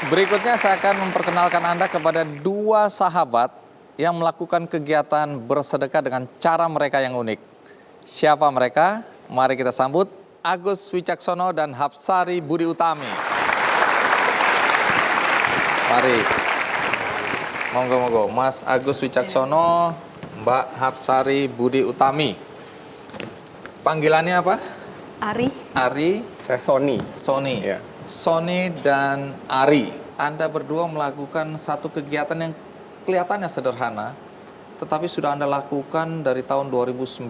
Berikutnya saya akan memperkenalkan Anda kepada dua sahabat yang melakukan kegiatan bersedekah dengan cara mereka yang unik. Siapa mereka? Mari kita sambut Agus Wicaksono dan Hapsari Budi Utami. Mari. Monggo, Mas Agus Wicaksono, Mbak Hapsari Budi Utami. Panggilannya apa? Ari. Ari. Saya Sony. Sony. Ya. Sony dan Ari. Anda berdua melakukan satu kegiatan yang kelihatannya sederhana, tetapi sudah Anda lakukan dari tahun 2009,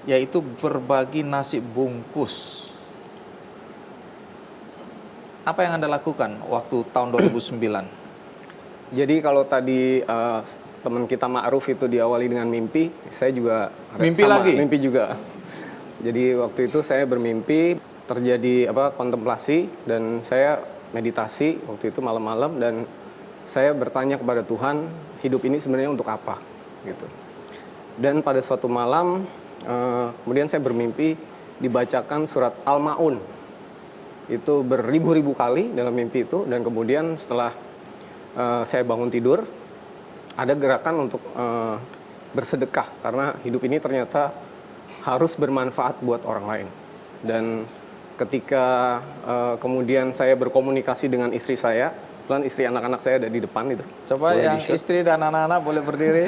yaitu berbagi nasi bungkus. Apa yang Anda lakukan waktu tahun 2009? Jadi kalau tadi teman kita Ma'ruf itu diawali dengan mimpi, saya juga Mimpi sama, lagi? mimpi juga. Jadi waktu itu saya bermimpi, terjadi kontemplasi, dan saya meditasi waktu itu malam-malam, dan saya bertanya kepada Tuhan, hidup ini sebenarnya untuk apa gitu. Dan pada suatu malam kemudian saya bermimpi dibacakan surat Al-Ma'un. Itu beribu-ribu kali dalam mimpi itu, dan kemudian setelah saya bangun tidur, ada gerakan untuk bersedekah, karena hidup ini ternyata harus bermanfaat buat orang lain. Dan ketika kemudian saya berkomunikasi dengan istri saya, kebetulan istri anak-anak saya ada di depan itu. Coba Boleh yang di-share? istri dan anak-anak boleh berdiri.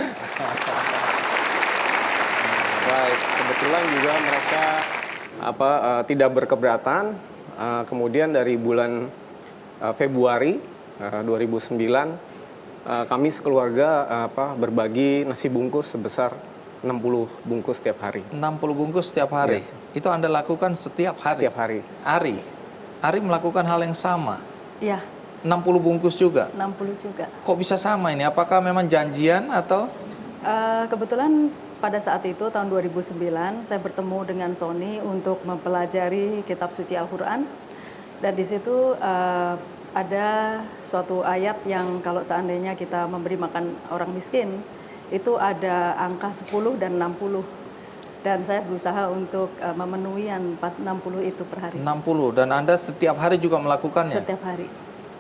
Baik, kebetulan juga mereka tidak berkeberatan. Kemudian dari bulan Februari 2009 kami sekeluarga berbagi nasi bungkus sebesar 60 bungkus setiap hari. 60 bungkus setiap hari. Itu Anda lakukan setiap hari? Setiap hari. Ari melakukan hal yang sama? Ya, 60 bungkus juga? 60 juga. Kok bisa sama ini? Apakah memang janjian atau? Kebetulan pada saat itu tahun 2009 saya bertemu dengan Sony untuk mempelajari kitab suci Al-Quran, dan di situ ada suatu ayat yang kalau seandainya kita memberi makan orang miskin itu ada angka 10 dan 60, dan saya berusaha untuk memenuhi yang 60 itu per hari. 60, dan Anda setiap hari juga melakukannya? Setiap hari.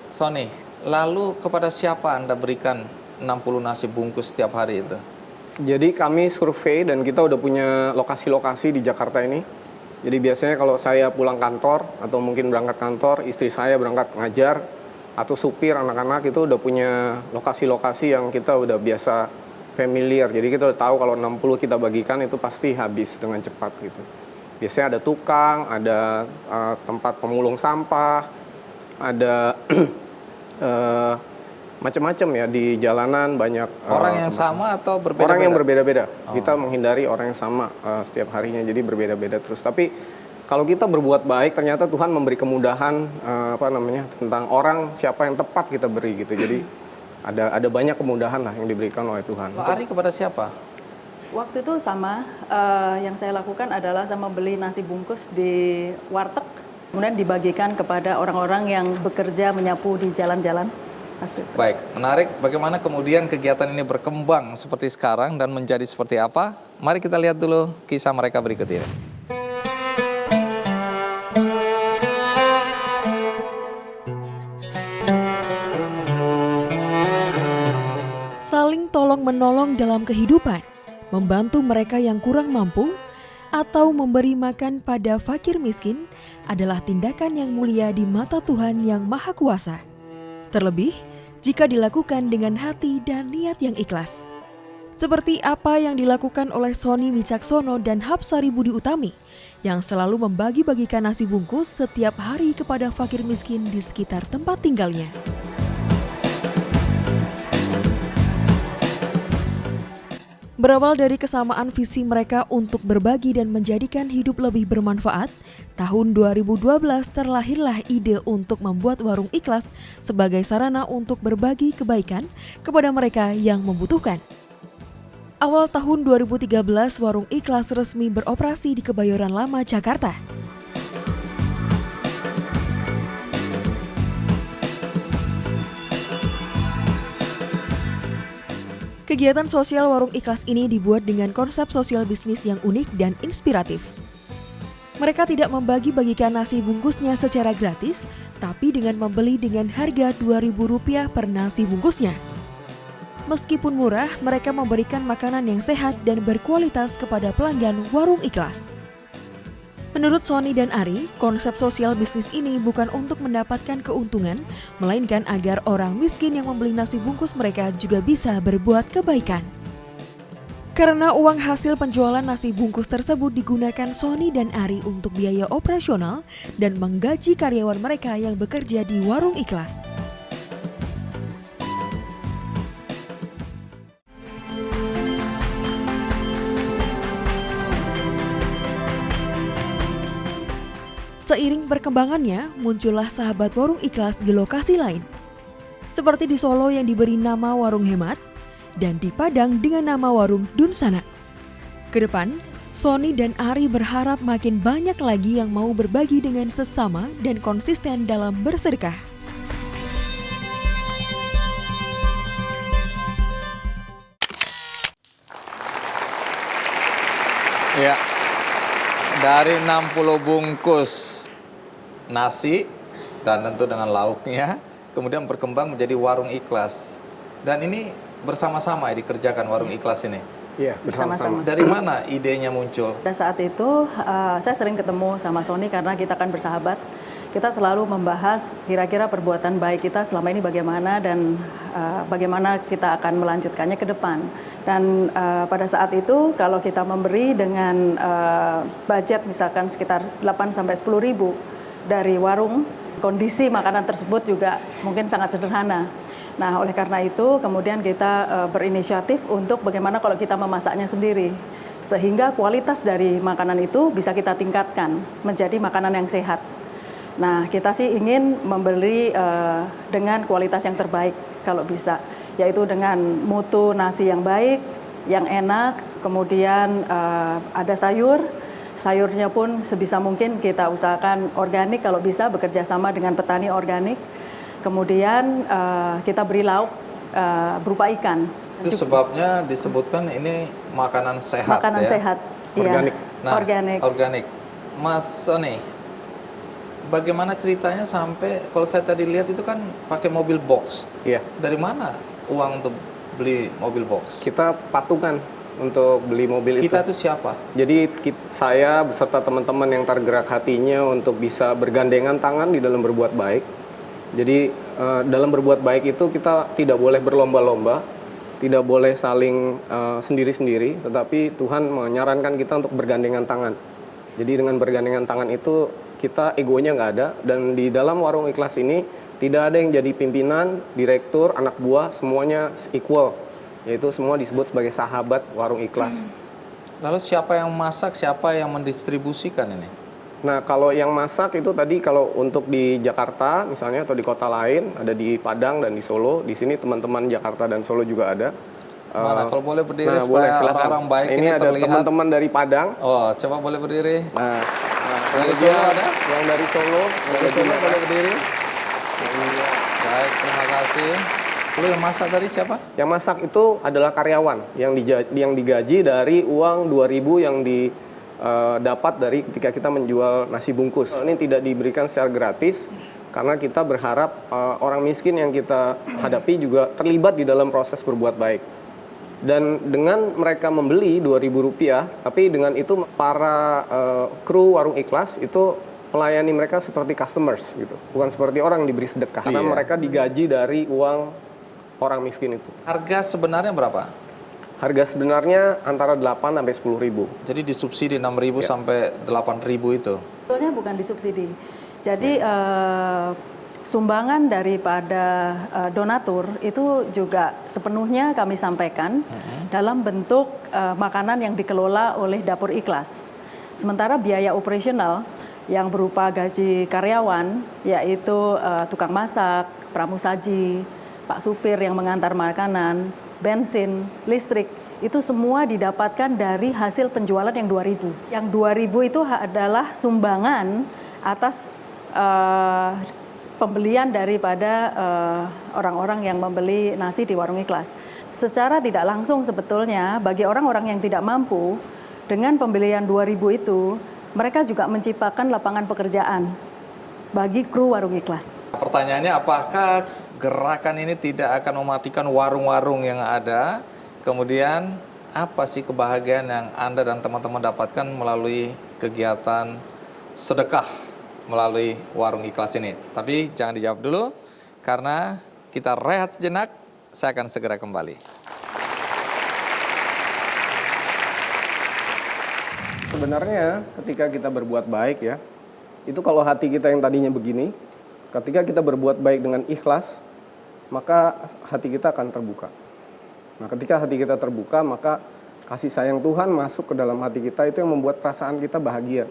Sony, lalu kepada siapa Anda berikan 60 nasi bungkus setiap hari itu? Jadi kami survei, dan kita udah punya lokasi-lokasi di Jakarta ini. Jadi biasanya kalau saya pulang kantor atau mungkin berangkat kantor, istri saya berangkat ngajar, atau supir anak-anak itu udah punya lokasi-lokasi yang kita udah biasa familiar. Jadi kita udah tahu kalau 60 kita bagikan itu pasti habis dengan cepat gitu. Biasanya ada tukang, ada tempat pemulung sampah, ada macam-macam ya di jalanan banyak. Orang yang sama atau berbeda-beda? Orang yang berbeda-beda. Kita menghindari orang yang sama setiap harinya, jadi berbeda-beda terus. Tapi kalau kita berbuat baik, ternyata Tuhan memberi kemudahan tentang orang siapa yang tepat kita beri gitu. Jadi ada banyak kemudahan lah yang diberikan oleh Tuhan. Ari kepada siapa? Waktu itu sama, yang saya lakukan adalah saya membeli nasi bungkus di warteg, kemudian dibagikan kepada orang-orang yang bekerja menyapu di jalan-jalan. Baik, menarik. Bagaimana kemudian kegiatan ini berkembang seperti sekarang dan menjadi seperti apa? Mari kita lihat dulu kisah mereka berikut ini. Saling tolong-menolong dalam kehidupan, membantu mereka yang kurang mampu, atau memberi makan pada fakir miskin adalah tindakan yang mulia di mata Tuhan yang Maha Kuasa. Terlebih, jika dilakukan dengan hati dan niat yang ikhlas. Seperti apa yang dilakukan oleh Sony Wicaksono dan Hapsari Budi Utami, yang selalu membagi-bagikan nasi bungkus setiap hari kepada fakir miskin di sekitar tempat tinggalnya. Berawal dari kesamaan visi mereka untuk berbagi dan menjadikan hidup lebih bermanfaat, tahun 2012 terlahirlah ide untuk membuat warung ikhlas sebagai sarana untuk berbagi kebaikan kepada mereka yang membutuhkan. Awal tahun 2013, warung ikhlas resmi beroperasi di Kebayoran Lama, Jakarta. Kegiatan sosial warung ikhlas ini dibuat dengan konsep sosial bisnis yang unik dan inspiratif. Mereka tidak membagi-bagikan nasi bungkusnya secara gratis, tapi dengan membeli dengan harga Rp2.000 per nasi bungkusnya. Meskipun murah, mereka memberikan makanan yang sehat dan berkualitas kepada pelanggan Warung Ikhlas. Menurut Sony dan Ari, konsep sosial bisnis ini bukan untuk mendapatkan keuntungan, melainkan agar orang miskin yang membeli nasi bungkus mereka juga bisa berbuat kebaikan. Karena uang hasil penjualan nasi bungkus tersebut digunakan Sony dan Ari untuk biaya operasional dan menggaji karyawan mereka yang bekerja di Warung Ikhlas. Seiring perkembangannya, muncullah sahabat Warung Ikhlas di lokasi lain. Seperti di Solo yang diberi nama Warung Hemat, dan di Padang dengan nama Warung Dunsana. Kedepan, Sony dan Ari berharap makin banyak lagi yang mau berbagi dengan sesama dan konsisten dalam bersedekah. Ya, dari 60 bungkus nasi dan tentu dengan lauknya, kemudian berkembang menjadi Warung Ikhlas. Dan ini bersama-sama dikerjakan Warung Ikhlas ini. Iya, bersama-sama. Dari mana idenya muncul? Pada saat itu saya sering ketemu sama Sony karena kita kan bersahabat. Kita selalu membahas kira-kira perbuatan baik kita selama ini bagaimana dan bagaimana kita akan melanjutkannya ke depan. Dan pada saat itu kalau kita memberi dengan budget misalkan sekitar 8-10 ribu dari warung, kondisi makanan tersebut juga mungkin sangat sederhana. Nah, oleh karena itu kemudian kita berinisiatif untuk bagaimana kalau kita memasaknya sendiri. Sehingga kualitas dari makanan itu bisa kita tingkatkan menjadi makanan yang sehat. Nah, kita sih ingin membeli dengan kualitas yang terbaik kalau bisa. Yaitu dengan mutu nasi yang baik, yang enak, kemudian ada sayur. Sayurnya pun sebisa mungkin kita usahakan organik kalau bisa, bekerja sama dengan petani organik. Kemudian kita beri lauk berupa ikan. Itu sebabnya disebutkan ini makanan sehat. Makanan sehat, organik. Iya. Nah, organik. Mas Sony, bagaimana ceritanya sampai, kalau saya tadi lihat itu kan pakai mobil box. Iya. Dari mana uang untuk beli mobil box? Kita patungan untuk beli mobil Kita itu. itu siapa? Jadi saya beserta teman-teman yang tergerak hatinya untuk bisa bergandengan tangan di dalam berbuat baik. Jadi dalam berbuat baik itu kita tidak boleh berlomba-lomba, tidak boleh saling sendiri-sendiri, tetapi Tuhan menyarankan kita untuk bergandengan tangan. Jadi dengan bergandengan tangan itu kita egonya nggak ada, dan di dalam Warung Ikhlas ini tidak ada yang jadi pimpinan, direktur, anak buah, semuanya equal, yaitu semua disebut sebagai sahabat Warung Ikhlas. Lalu siapa yang masak, siapa yang mendistribusikan ini? Nah, kalau yang masak itu tadi kalau untuk di Jakarta misalnya atau di kota lain, ada di Padang dan di Solo. Di sini teman-teman Jakarta dan Solo juga ada. Mana kalau boleh berdiri Nah, supaya silakan. orang-orang baik ini ini ada terlihat. teman-teman dari Padang. Oh, coba boleh berdiri. Nah, Dari kemudian Solo ada? yang dari Solo, Dari Solo boleh berdiri. Baik, terima kasih. Lalu yang masak tadi siapa? Yang masak itu adalah karyawan yang digaji dari uang 2.000 yang dapat dari ketika kita menjual nasi bungkus. Ini tidak diberikan secara gratis karena kita berharap orang miskin yang kita hadapi juga terlibat di dalam proses berbuat baik. Dan dengan mereka membeli Rp2.000, tapi dengan itu para kru Warung Ikhlas itu melayani mereka seperti customers gitu, bukan seperti orang yang diberi sedekah. Karena mereka digaji dari uang orang miskin itu. Harga sebenarnya berapa? Harga sebenarnya antara 8 sampai 10 ribu. Jadi disubsidi 6.000 sampai 8.000 itu. Sebetulnya bukan disubsidi. Jadi sumbangan daripada donatur itu juga sepenuhnya kami sampaikan dalam bentuk makanan yang dikelola oleh Dapur Ikhlas. Sementara biaya operasional yang berupa gaji karyawan, yaitu tukang masak, pramusaji, Pak supir yang mengantar makanan, bensin, listrik, itu semua didapatkan dari hasil penjualan yang 2.000. Yang 2.000 itu adalah sumbangan atas pembelian daripada orang-orang yang membeli nasi di Warung Ikhlas. Secara tidak langsung sebetulnya bagi orang-orang yang tidak mampu, dengan pembelian 2.000 itu mereka juga menciptakan lapangan pekerjaan bagi kru Warung Ikhlas. Pertanyaannya, apakah gerakan ini tidak akan mematikan warung-warung yang ada? Kemudian, apa sih kebahagiaan yang Anda dan teman-teman dapatkan melalui kegiatan sedekah melalui Warung Ikhlas ini? Tapi jangan dijawab dulu, karena kita rehat sejenak, saya akan segera kembali. Sebenarnya ketika kita berbuat baik ya, itu kalau hati kita yang tadinya begini, ketika kita berbuat baik dengan ikhlas, maka hati kita akan terbuka. Nah, ketika hati kita terbuka, maka kasih sayang Tuhan masuk ke dalam hati kita, itu yang membuat perasaan kita bahagia.